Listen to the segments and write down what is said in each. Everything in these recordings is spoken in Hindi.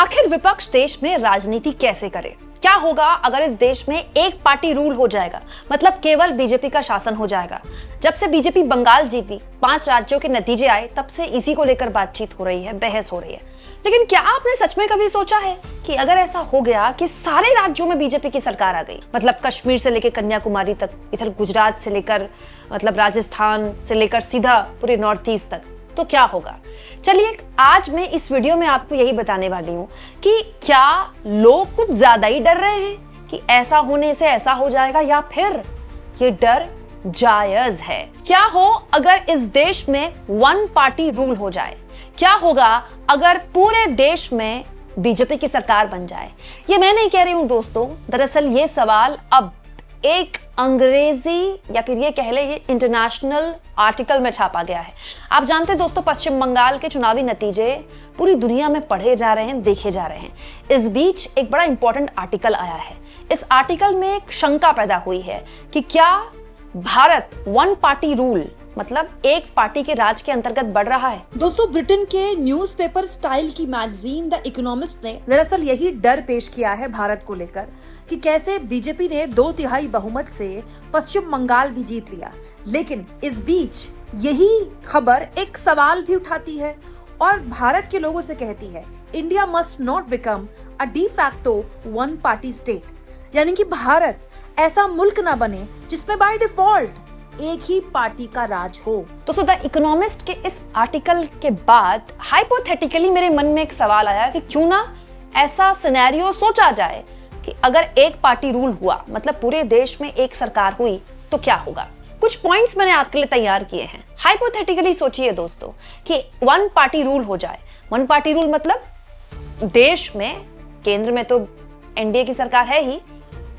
आखिर विपक्ष देश में राजनीति कैसे करे? क्या होगा अगर इस देश में एक पार्टी रूल हो जाएगा, मतलब केवल बीजेपी का शासन हो जाएगा? जब से बीजेपी बंगाल जीती, 5 राज्यों के नतीजे आए, तब से इसी को लेकर बातचीत हो रही है, बहस हो रही है। लेकिन क्या आपने सच में कभी सोचा है कि अगर ऐसा हो गया कि सारे राज्यों में बीजेपी की सरकार आ गई, मतलब कश्मीर से लेकर कन्याकुमारी तक, इधर गुजरात से लेकर मतलब राजस्थान से लेकर सीधा पूरे नॉर्थ ईस्ट तक, तो क्या होगा? चलिए आज मैं इस वीडियो में आपको यही बताने वाली हूँ कि क्या लोग कुछ ज्यादा ही डर रहे हैं कि ऐसा होने से ऐसा हो जाएगा, या फिर ये डर जायज है। क्या हो अगर इस देश में वन पार्टी रूल हो जाए? क्या होगा अगर पूरे देश में बीजेपी की सरकार बन जाए? ये मैं नहीं कह रही हूं दोस्तों, दरअसल ये सवाल अब एक अंग्रेजी या फिर ये कह ले ये इंटरनेशनल आर्टिकल में छापा गया है। आप जानते हैं दोस्तों, पश्चिम बंगाल के चुनावी नतीजे पूरी दुनिया में पढ़े जा रहे हैं, देखे जा रहे हैं। इस बीच एक बड़ा इंपॉर्टेंट आर्टिकल आया है। इस आर्टिकल में एक शंका पैदा हुई है कि क्या भारत वन पार्टी रूल मतलब एक पार्टी के राज के अंतर्गत बढ़ रहा है। दोस्तों, ब्रिटेन के न्यूज़पेपर स्टाइल की मैगजीन द इकोनॉमिस्ट ने दरअसल यही डर पेश किया है भारत को लेकर कि कैसे बीजेपी ने 2/3 बहुमत से पश्चिम बंगाल भी जीत लिया। लेकिन इस बीच यही खबर एक सवाल भी उठाती है और भारत के लोगों से कहती है, India must not become a de facto one party state, यानी कि भारत ऐसा मुल्क ना बने जिसमें बाय डिफॉल्ट एक ही पार्टी का राज हो। तो द इकोनॉमिस्ट के इस आर्टिकल के बाद हाइपोथेटिकली मेरे मन में एक सवाल आया कि क्यों ना ऐसा सिनेरियो सोचा जाए कि अगर एक पार्टी रूल हुआ, मतलब पूरे देश में एक सरकार हुई, तो क्या होगा। कुछ पॉइंट्स मैंने आपके लिए तैयार किए हैं। हाइपोथेटिकली सोचिए दोस्तों कि वन पार्टी रूल हो जाए। वन पार्टी रूल मतलब देश में केंद्र में तो एनडीए की सरकार है ही,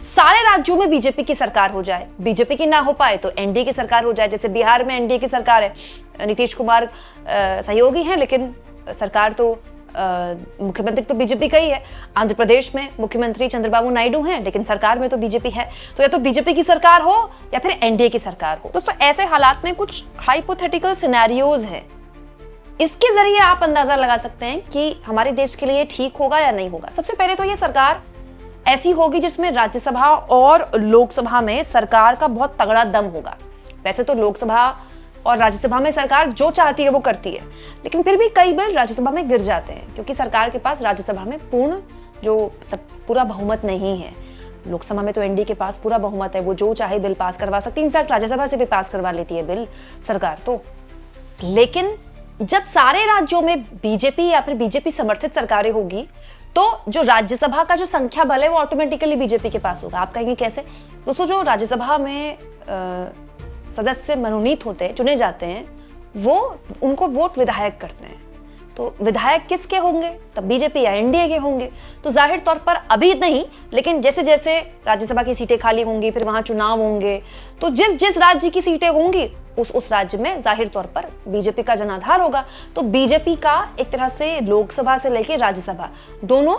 सारे राज्यों में बीजेपी की सरकार हो जाए। बीजेपी की ना हो पाए तो एनडीए की सरकार हो जाए। जैसे बिहार में एनडीए की सरकार है, नीतीश कुमार सहयोगी हैं, लेकिन सरकार तो मुख्यमंत्री तो बीजेपी का ही है। आंध्र प्रदेश में मुख्यमंत्री चंद्रबाबू नायडू हैं, लेकिन सरकार में तो बीजेपी है। तो या तो बीजेपी की सरकार हो या फिर एनडीए की सरकार हो। दोस्तों, ऐसे हालात में कुछ हाइपोथेटिकल सिनेरियोज हैं। इसके जरिए आप अंदाजा लगा सकते हैं कि हमारे देश के लिए ठीक होगा या नहीं होगा। सबसे पहले तो ये सरकार ऐसी होगी जिसमें राज्यसभा और लोकसभा में सरकार का बहुत तगड़ा दम होगा। वैसे तो लोकसभा और राज्यसभा में सरकार जो चाहती है वो करती है, लेकिन फिर भी कई बिल राज्यसभा में गिर जाते हैं क्योंकि सरकार के पास राज्यसभा में पूरा बहुमत नहीं है। लोकसभा में तो एनडीए के पास पूरा बहुमत है, वो जो चाहे बिल पास करवा सकती है। इनफैक्ट राज्यसभा से भी पास करवा लेती है बिल सरकार तो। लेकिन जब सारे राज्यों में बीजेपी या फिर बीजेपी समर्थित सरकारें होगी, तो जो राज्यसभा का जो संख्या बल है वो ऑटोमेटिकली बीजेपी के पास होगा। आप कहेंगे कैसे? दोस्तों, जो राज्यसभा में सदस्य मनोनीत होते हैं, चुने जाते हैं, वो उनको वोट विधायक करते हैं। तो विधायक किसके होंगे? तब बीजेपी या एनडीए के होंगे। तो जाहिर तौर पर अभी नहीं, लेकिन जैसे जैसे राज्यसभा की सीटें खाली होंगी, फिर वहां चुनाव होंगे, तो जिस जिस राज्य की सीटें होंगी उस राज्य में जाहिर तौर पर बीजेपी का जनाधार होगा। तो बीजेपी का एक तरह से लोकसभा से लेकर राज्यसभा दोनों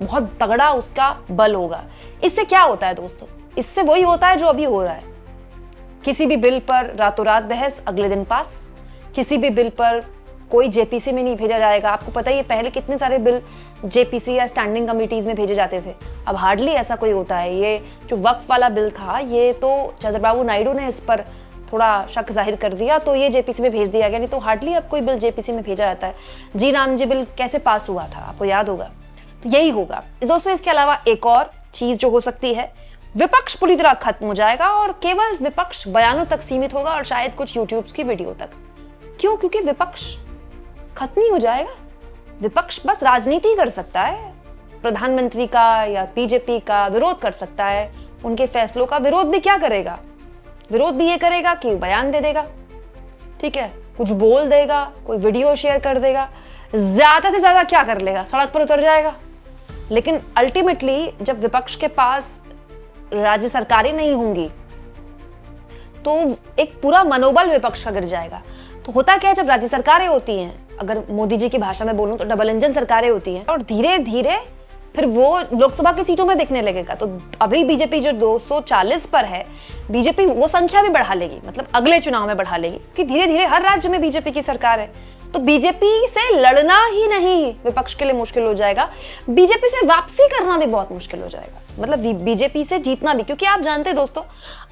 बहुत तगड़ा उसका बल होगा। इससे क्या होता है दोस्तों? इससे वही होता है जो अभी हो रहा है। किसी भी बिल पर रातों रात बहस, अगले दिन पास। किसी भी बिल पर कोई जेपीसी में नहीं भेजा जाएगा। आपको पता ही है पहले कितने सारे बिल जेपीसी या स्टैंडिंग कमिटीज में भेजे जाते थे, अब हार्डली ऐसा कोई होता है। ये जो वक्फ वाला बिल था, ये तो चंद्रबाबू नायडू ने इस पर थोड़ा शक जाहिर कर दिया तो ये जेपीसी में भेज दिया गया, नहीं तो हार्डली अब कोई बिल जेपीसी में भेजा जाता है। जी राम जी बिल कैसे पास हुआ था, आपको याद होगा। तो यही होगा दोस्तों। इसके अलावा एक और चीज जो हो सकती है, विपक्ष पूरी तरह खत्म हो जाएगा और केवल विपक्ष बयानों तक सीमित होगा और शायद कुछ यूट्यूब की वीडियो तक। क्यों? क्योंकि विपक्ष खत्म ही हो जाएगा। विपक्ष बस राजनीति कर सकता है, प्रधानमंत्री का या बीजेपी का विरोध कर सकता है। उनके फैसलों का विरोध भी क्या करेगा? विरोध भी ये करेगा कि बयान दे देगा, ठीक है, कुछ बोल देगा, कोई वीडियो शेयर कर देगा, ज्यादा से ज्यादा क्या कर लेगा? सड़क पर उतर जाएगा। लेकिन अल्टीमेटली जब विपक्ष के पास राज्य सरकारें नहीं होंगी तो एक पूरा मनोबल विपक्ष का गिर जाएगा। तो होता क्या है, जब राज्य सरकारें होती हैं, अगर मोदी जी की भाषा में बोलूं तो डबल इंजन सरकारें होती हैं, और धीरे धीरे फिर वो लोकसभा की सीटों में दिखने लगेगा। तो अभी बीजेपी जो 240 पर है, बीजेपी वो संख्या भी बढ़ा लेगी, मतलब अगले चुनाव में बढ़ा लेगी, क्योंकि धीरे धीरे हर राज्य में बीजेपी की सरकार है। तो बीजेपी से लड़ना ही नहीं विपक्ष के लिए मुश्किल हो जाएगा, बीजेपी से वापसी करना भी बहुत मुश्किल हो जाएगा, मतलब बीजेपी से जीतना भी। क्योंकि आप जानते हैं दोस्तों,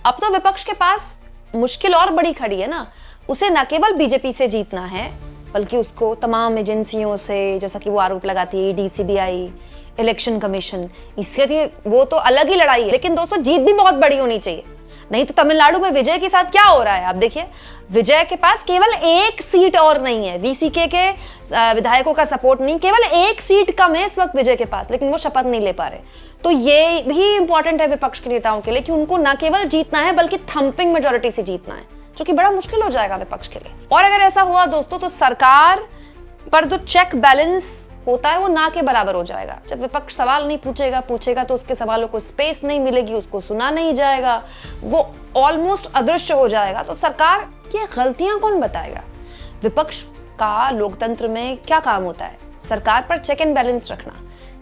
अब तो विपक्ष के पास मुश्किल और बड़ी खड़ी है ना, उसे न केवल बीजेपी से जीतना है बल्कि उसको तमाम एजेंसियों से, जैसा कि वो आरोप लगाती है ईडी, सीबीआई, इलेक्शन कमीशन, इसके लिए वो तो अलग ही लड़ाई है। लेकिन दोस्तों जीत भी बहुत बड़ी होनी चाहिए, नहीं तो तमिलनाडु में विजय के साथ क्या हो रहा है आप देखिए, विजय के पास केवल एक सीट और नहीं है, वीसीके के विधायकों का सपोर्ट नहीं, केवल एक सीट कम है इस वक्त विजय के पास, लेकिन वो शपथ नहीं ले पा रहे। तो ये भी इंपॉर्टेंट है विपक्ष के नेताओं के लिए कि उनको न केवल जीतना है बल्कि थम्पिंग मेजोरिटी से जीतना है, जो कि बड़ा मुश्किल हो जाएगा विपक्ष के लिए। और अगर ऐसा हुआ दोस्तों तो सरकार पर जो चेक बैलेंस होता है वो ना के बराबर हो जाएगा। जब विपक्ष सवाल नहीं पूछेगा तो उसके सवालों को स्पेस नहीं मिलेगी, उसको सुना नहीं जाएगा, वो ऑलमोस्ट अदृश्य हो जाएगा। तो सरकार की गलतियां कौन बताएगा? विपक्ष का लोकतंत्र में क्या काम होता है? सरकार पर चेक एंड बैलेंस रखना।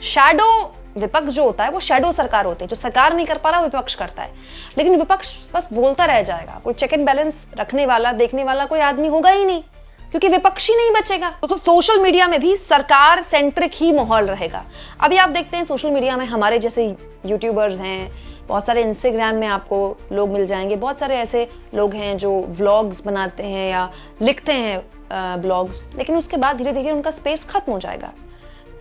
शैडो विपक्ष जो होता है वो शैडो सरकार होती है, जो सरकार नहीं कर पा रहा विपक्ष करता है, लेकिन विपक्ष बस बोलता रह जाएगा। कोई चेक एंड बैलेंस रखने वाला, देखने वाला कोई आदमी होगा ही नहीं, क्योंकि विपक्ष ही नहीं बचेगा। तो सोशल मीडिया में भी सरकार सेंट्रिक ही माहौल रहेगा। अभी आप देखते हैं सोशल मीडिया में हमारे जैसे यूट्यूबर्स हैं, बहुत सारे इंस्टाग्राम में आपको लोग मिल जाएंगे, बहुत सारे ऐसे लोग हैं जो व्लॉग्स बनाते हैं या लिखते हैं ब्लॉग्स, लेकिन उसके बाद धीरे धीरे उनका स्पेस खत्म हो जाएगा।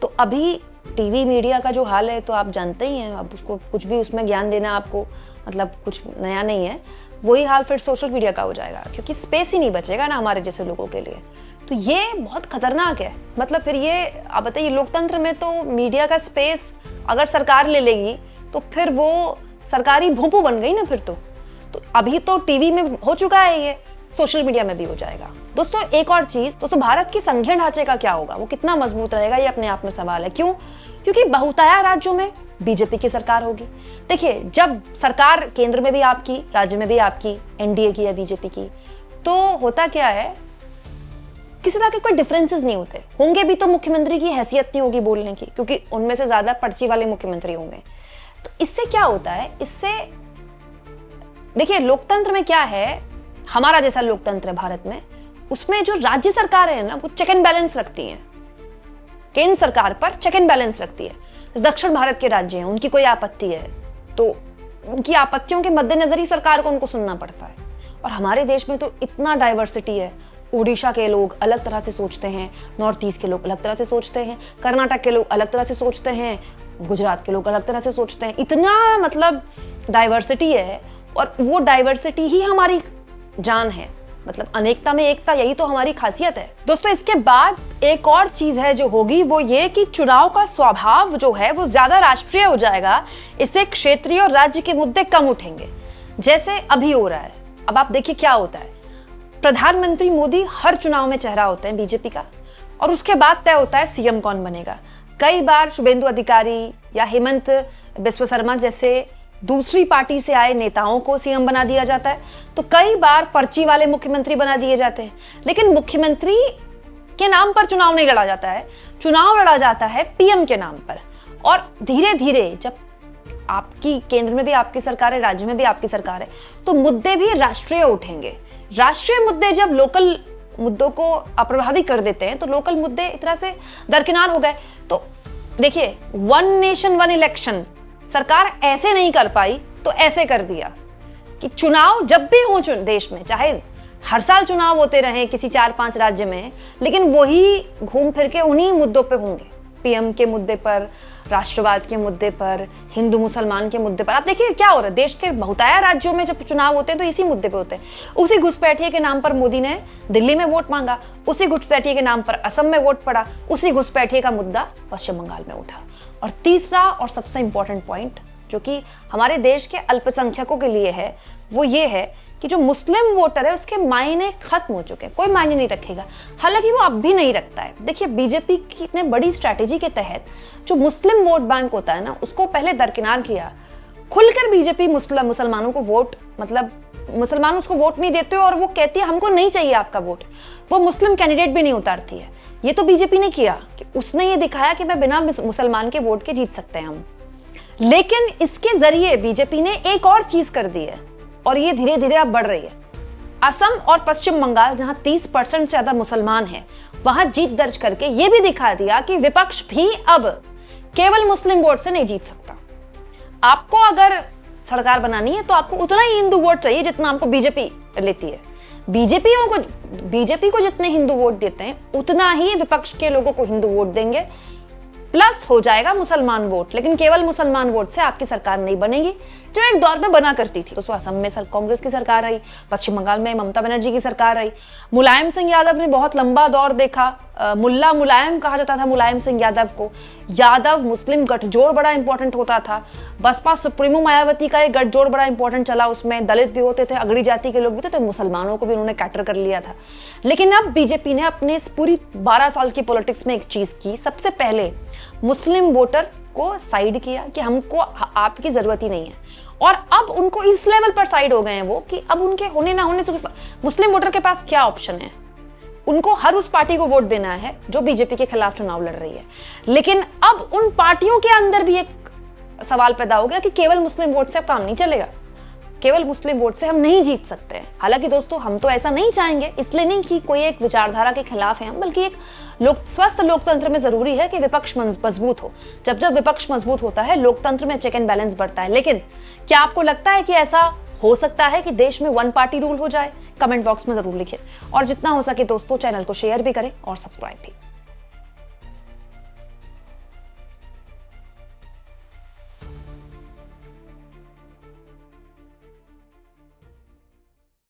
तो अभी टीवी मीडिया का जो हाल है तो आप जानते ही हैं, अब उसको कुछ भी उसमें ज्ञान देना आपको मतलब कुछ नया नहीं है। वही हाल फिर सोशल मीडिया का हो जाएगा, क्योंकि स्पेस ही नहीं बचेगा ना हमारे जैसे लोगों के लिए। तो ये बहुत खतरनाक है। मतलब फिर ये आप बताइए, लोकतंत्र में तो मीडिया का स्पेस अगर सरकार ले लेगी तो फिर वो सरकारी भोंपू बन गई ना फिर तो अभी तो टीवी में हो चुका है, ये सोशल मीडिया में भी हो जाएगा। दोस्तों एक और चीज, दोस्तों भारत की संघीय ढांचे का क्या होगा, वो कितना मजबूत रहेगा, ये अपने आप में सवाल है। क्यों? क्योंकि बहुतायत राज्यों में बीजेपी की सरकार होगी। देखिए, जब सरकार केंद्र में भी आपकी, राज्य में भी आपकी, एनडीए की या बीजेपी की, तो होता क्या है, किसी तरह के कोई डिफरेंसेस नहीं होते होंगे भी तो मुख्यमंत्री की हैसियत नहीं होगी बोलने की, क्योंकि उनमें से ज्यादा पर्ची वाले मुख्यमंत्री होंगे। तो इससे क्या होता है, इससे देखिए लोकतंत्र में क्या है, हमारा जैसा लोकतंत्र है भारत में, उसमें जो राज्य सरकार है ना वो चेक एंड बैलेंस रखती है, केंद्र सरकार पर चेक एंड बैलेंस रखती है। दक्षिण भारत के राज्य हैं, उनकी कोई आपत्ति है तो उनकी आपत्तियों के मद्देनजर ही सरकार को उनको सुनना पड़ता है। और हमारे देश में तो इतना डाइवर्सिटी है, उड़ीसा के लोग अलग तरह से सोचते हैं, नॉर्थ ईस्ट के लोग अलग तरह से सोचते हैं, कर्नाटक के लोग अलग तरह से सोचते हैं, गुजरात के लोग अलग तरह से सोचते हैं, इतना मतलब डाइवर्सिटी है। और वो डाइवर्सिटी ही हमारी जान है, मतलब अनेकता में एकता, यही तो हमारी खासियत है। दोस्तों इसके बाद एक और चीज है जो होगी, वो ये कि चुनाव का स्वभाव जो है वो ज्यादा राष्ट्रीय हो जाएगा। इससे क्षेत्रीय और राज्य के मुद्दे कम उठेंगे, जैसे अभी हो रहा है। अब आप देखिए क्या होता है, प्रधानमंत्री मोदी हर चुनाव में चेहरा होते हैं बीजेपी का, और उसके बाद तय होता है सीएम कौन बनेगा। कई बार शुभेंदु अधिकारी या हेमंत बिस्व शर्मा जैसे दूसरी पार्टी से आए नेताओं को सीएम बना दिया जाता है, तो कई बार पर्ची वाले मुख्यमंत्री बना दिए जाते हैं। लेकिन मुख्यमंत्री के नाम पर चुनाव नहीं लड़ा जाता है, चुनाव लड़ा जाता है पीएम के नाम पर। और धीरे धीरे जब आपकी केंद्र में भी आपकी सरकार है, राज्य में भी आपकी सरकार है, तो मुद्दे भी राष्ट्रीय उठेंगे। राष्ट्रीय मुद्दे जब लोकल मुद्दों को अप्रभावी कर देते हैं तो लोकल मुद्दे एक तरह से दरकिनार हो गए। तो देखिए, वन नेशन वन इलेक्शन सरकार ऐसे नहीं कर पाई तो ऐसे कर दिया कि चुनाव जब भी हो देश में, चाहे हर साल चुनाव होते रहे किसी 4-5 राज्य में, लेकिन वही घूम फिर के उन्हीं मुद्दों पे होंगे, पीएम के मुद्दे पर, राष्ट्रवाद के मुद्दे पर, हिंदू मुसलमान के मुद्दे पर। आप देखिए क्या हो रहा है, देश के बहुतायत राज्यों में जब चुनाव होते हैं तो इसी मुद्दे पे होते हैं। उसी घुसपैठिए के नाम पर मोदी ने दिल्ली में वोट मांगा, उसी घुसपैठिए के नाम पर असम में वोट पड़ा, उसी घुसपैठिए का मुद्दा पश्चिम बंगाल में उठा। और तीसरा और सबसे इंपॉर्टेंट पॉइंट जो कि हमारे देश के अल्पसंख्यकों के लिए है, वो ये है कि जो मुस्लिम वोटर है उसके मायने खत्म हो चुके हैं, कोई मायने नहीं रखेगा। हालांकि वो अब भी नहीं रखता है। देखिए, बीजेपी की इतने बड़ी स्ट्रैटेजी के तहत जो मुस्लिम वोट बैंक होता है ना, उसको पहले दरकिनार किया। खुलकर बीजेपी मुसलमानों को वोट, मतलब मुसलमान उसको वोट नहीं देते और वो कहती है हमको नहीं चाहिए आपका वोट, वो मुस्लिम कैंडिडेट भी नहीं उतारती है। ये तो बीजेपी ने किया कि उसने ये दिखाया कि मैं बिना मुसलमान के वोट के जीत सकते हैं हम। लेकिन इसके जरिए बीजेपी ने एक और चीज कर दी है, और ये धीरे धीरे अब बढ़ रही है। असम और पश्चिम बंगाल, जहां 30% से ज्यादा मुसलमान हैं, वहां जीत दर्ज करके ये भी दिखा दिया कि विपक्ष भी अब केवल मुस्लिम वोट से नहीं जीत सकता। आपको अगर सरकार बनानी है तो आपको उतना ही हिंदू वोट चाहिए जितना आपको बीजेपी लेती है। बीजेपी को जितने हिंदू वोट देते हैं उतना ही विपक्ष के लोगों को हिंदू वोट देंगे, प्लस हो जाएगा मुसलमान वोट। लेकिन केवल मुसलमान वोट से आपकी सरकार नहीं बनेगी, जो एक दौर में बना करती थी। तो असम में कांग्रेस की सरकार आई, पश्चिम बंगाल में ममता बनर्जी की सरकार आई, मुलायम सिंह यादव ने बहुत लंबा दौर देखा। मुल्ला मुलायम कहा जाता था मुलायम सिंह यादव को। यादव मुस्लिम गठजोड़ बड़ा इंपॉर्टेंट होता था। बसपा सुप्रीमो मायावती का एक गठजोड़ बड़ा इंपॉर्टेंट चला, उसमें दलित भी होते थे, अगड़ी जाति के लोग भी थे, तो मुसलमानों को भी उन्होंने कैटर कर लिया था। लेकिन अब बीजेपी ने अपने इस पूरी 12 साल की पॉलिटिक्स में एक चीज की, सबसे पहले मुस्लिम वोटर को साइड किया कि हमको आपकी जरूरत ही नहीं है। और अब उनको इस लेवल पर साइड हो गए हैं वो कि अब उनके होने ना होने से मुस्लिम वोटर के पास क्या ऑप्शन है। उनको हर उस पार्टी को वोट देना है जो बीजेपी के खिलाफ चुनाव लड़ रही है। लेकिन अब उन पार्टियों के अंदर भी एक सवाल पैदा हो गया कि केवल मुस्लिम वोट से अब काम नहीं चलेगा, केवल मुस्लिम वोट से हम नहीं जीत सकते हैं। हालांकि दोस्तों हम तो ऐसा नहीं चाहेंगे, इसलिए नहीं कि कोई एक विचारधारा के खिलाफ है हम, बल्कि एक स्वस्थ लोकतंत्र में जरूरी है कि विपक्ष मजबूत हो। जब विपक्ष मजबूत होता है, लोकतंत्र में चेक एंड बैलेंस बढ़ता है। लेकिन क्या आपको लगता है कि ऐसा हो सकता है कि देश में वन पार्टी रूल हो जाए? कमेंट बॉक्स में जरूर लिखें और जितना हो सके दोस्तों चैनल को शेयर भी करें और सब्सक्राइब भी।